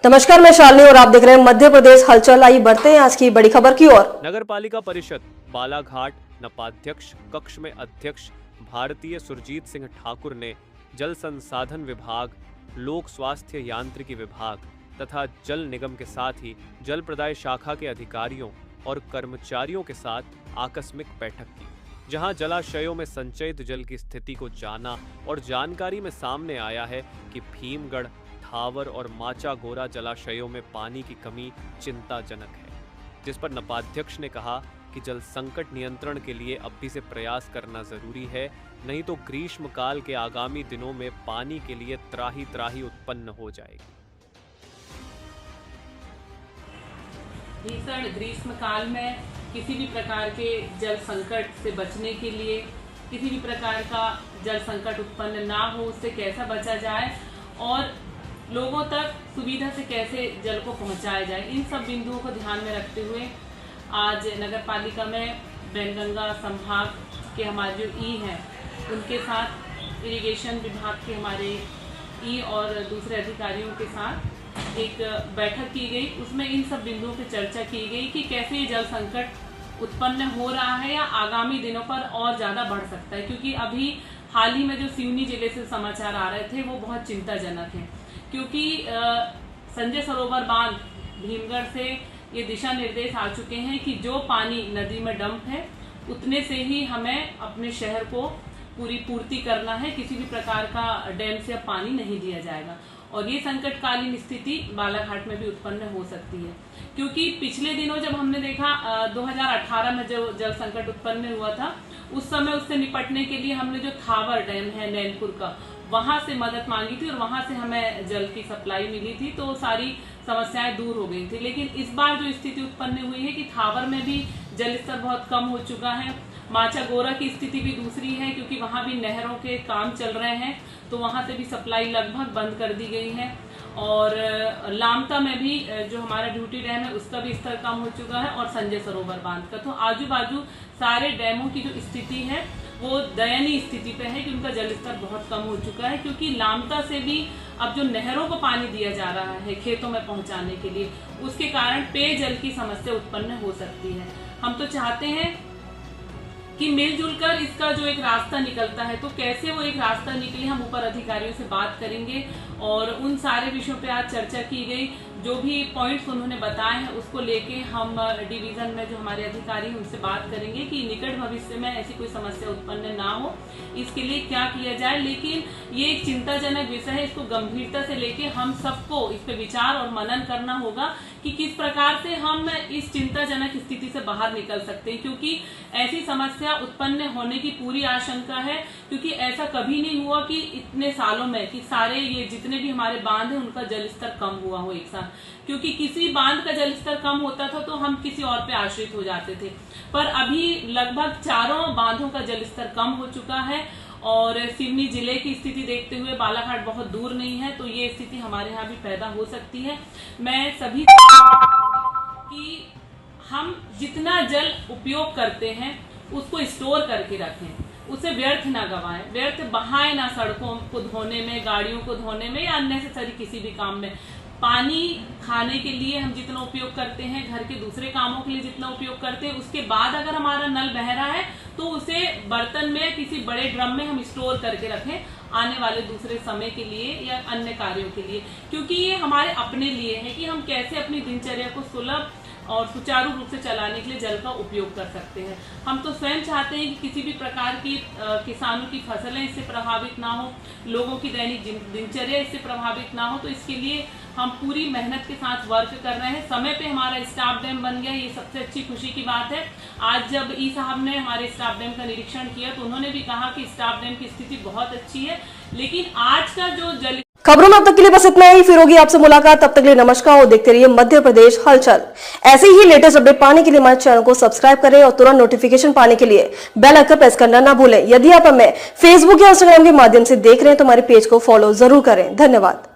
नमस्कार, मैं शालिनी और आप देख रहे हैं मध्य प्रदेश हलचल। आइए बढ़ते हैं आज की बड़ी खबर की ओर। नगर पालिका परिषद बालाघाट नपाध्यक्ष कक्ष में अध्यक्ष भारतीय सुरजीत सिंह ठाकुर ने जल संसाधन विभाग, लोक स्वास्थ्य यांत्रिकी विभाग तथा जल निगम के साथ ही जल प्रदाय शाखा के अधिकारियों और कर्मचारियों के साथ आकस्मिक बैठक की, जहां जलाशयों में संचयित जल की स्थिति को जाना और जानकारी में सामने आया है कि भीमगढ़, थावर और माचा गोरा जलाशयों में पानी की कमी चिंताजनक है, जिस पर नपाध्यक्ष ने कहा कि जल संकट नियंत्रण के लिए अभी से प्रयास करना जरूरी है, नहीं तो ग्रीष्म काल के आगामी दिनों में पानी के लिए त्राही त्राही उत्पन्न हो जाएगी। भीषण ग्रीष्म काल में किसी भी प्रकार के जल संकट से बचने के लिए, किसी भी प्रकार का जल संकट उत्पन्न ना हो, उससे कैसा बचा जाए और लोगों तक सुविधा से कैसे जल को पहुंचाया जाए, इन सब बिंदुओं को ध्यान में रखते हुए आज नगर पालिका में वैनगंगा संभाग के हमारे जो ई हैं उनके साथ, इरिगेशन विभाग के हमारे ई और दूसरे अधिकारियों के साथ एक बैठक की गई। उसमें इन सब बिंदुओं पर चर्चा की गई कि कैसे ये जल संकट उत्पन्न हो रहा है या आगामी दिनों पर और ज़्यादा बढ़ सकता है, क्योंकि अभी हाल ही में जो सिवनी जिले से समाचार आ रहे थे वो बहुत चिंताजनक हैं, क्योंकि संजय सरोवर बांध भीमगढ़ से ये दिशा निर्देश आ चुके हैं कि जो पानी नदी में डंप है उतने से ही हमें अपने शहर को पूरी पूर्ति करना है, किसी भी प्रकार का डैम से अब पानी नहीं दिया जाएगा। और ये संकटकालीन स्थिति बालाघाट में भी उत्पन्न हो सकती है, क्योंकि पिछले दिनों जब हमने देखा 2018 में जो जल संकट उत्पन्न हुआ था, उस समय उससे निपटने के लिए हमने जो थावर डैम है नैनपुर का, वहां से मदद मांगी थी और वहां से हमें जल की सप्लाई मिली थी, तो सारी समस्याएं दूर हो गई थी। लेकिन इस बार जो स्थिति उत्पन्न हुई है कि थावर में भी जल स्तर बहुत कम हो चुका है, माचा गोरा की स्थिति भी दूसरी है, क्योंकि वहां भी नहरों के काम चल रहे हैं, तो वहां से भी सप्लाई लगभग बंद कर दी गई है। और लामता में भी जो हमारा ड्यूटी डैम है उसका भी स्तर कम हो चुका है, और संजय सरोवर बांध का, तो आजू बाजू सारे डैमों की जो स्थिति है वो दयनीय स्थिति पे है कि उनका जल स्तर बहुत कम हो चुका है, क्योंकि लामता से भी अब जो नहरों को पानी दिया जा रहा है खेतों में पहुंचाने के लिए, उसके कारण पेयजल की समस्या उत्पन्न हो सकती है। हम तो चाहते हैं कि मिलजुल कर इसका जो एक रास्ता निकलता है, तो कैसे वो एक रास्ता निकले, हम ऊपर अधिकारियों से बात करेंगे और उन सारे विषयों पे आज चर्चा की गई। जो भी पॉइंट्स उन्होंने बताए हैं उसको लेके हम डिवीजन में जो हमारे अधिकारी हैं उनसे बात करेंगे कि निकट भविष्य में ऐसी कोई समस्या उत्पन्न ना हो, इसके लिए क्या किया जाए। लेकिन ये एक चिंताजनक विषय है, इसको गंभीरता से लेके हम सबको इस पे विचार और मनन करना होगा कि किस प्रकार से हम इस चिंताजनक स्थिति से बाहर निकल सकते हैं, क्योंकि ऐसी समस्या उत्पन्न होने की पूरी आशंका है, क्योंकि ऐसा कभी नहीं हुआ कि इतने सालों में कि सारे ये जितने भी हमारे बांध हैं उनका जल स्तर कम हुआ हो एक साथ, क्योंकि किसी बांध का जल स्तर कम होता था तो हम किसी और पे आश्रित हो जाते थे, पर अभी लगभग चारों बांधों का जल स्तर कम हो चुका है। और सिवनी जिले की स्थिति देखते हुए बालाघाट बहुत दूर नहीं है, तो ये स्थिति हमारे यहाँ भी पैदा हो सकती है। मैं सभी कि हम जितना जल उपयोग करते हैं उसको स्टोर करके रखें, उसे व्यर्थ ना गवाएं, व्यर्थ बहाएं ना सड़कों को धोने में, गाड़ियों को धोने में या अननेसेसरी किसी भी काम में। पानी खाने के लिए हम जितना उपयोग करते हैं, घर के दूसरे कामों के लिए जितना उपयोग करते हैं, उसके बाद अगर हमारा नल बह रहा है तो उसे बर्तन में किसी बड़े ड्रम में हम स्टोर करके रखें आने वाले दूसरे समय के लिए या अन्य कार्यों के लिए, क्योंकि ये हमारे अपने लिए है कि हम कैसे अपनी दिनचर्या को सुलभ और सुचारू रूप से चलाने के लिए जल का उपयोग कर सकते हैं। हम तो स्वयं चाहते हैं कि किसी भी प्रकार की किसानों की फसलें इससे प्रभावित ना हो, लोगों की दैनिक दिनचर्या इससे प्रभावित ना हो, तो इसके लिए हम पूरी मेहनत के साथ वर्क कर रहे हैं। समय पे हमारा स्टाफ डैम बन गया, ये सबसे अच्छी खुशी की बात है। आज जब ई साहब ने हमारे स्टाफ डैम का निरीक्षण किया तो उन्होंने भी कहा कि स्टाफ डैम की स्थिति बहुत अच्छी है, लेकिन आज का जो जल खबरों में अब तक के लिए बस इतना ही। फिर होगी आपसे मुलाकात, तब तक के लिए नमस्कार और देखते रहिए मध्य प्रदेश हलचल। ऐसे ही लेटेस्ट अपडेट पाने के लिए हमारे चैनल को सब्सक्राइब करें और तुरंत नोटिफिकेशन पाने के लिए बेल आइकन प्रेस करना ना भूलें। यदि आप हमें फेसबुक या इंस्टाग्राम के माध्यम से देख रहे हैं तो हमारे पेज को फॉलो जरूर करें। धन्यवाद।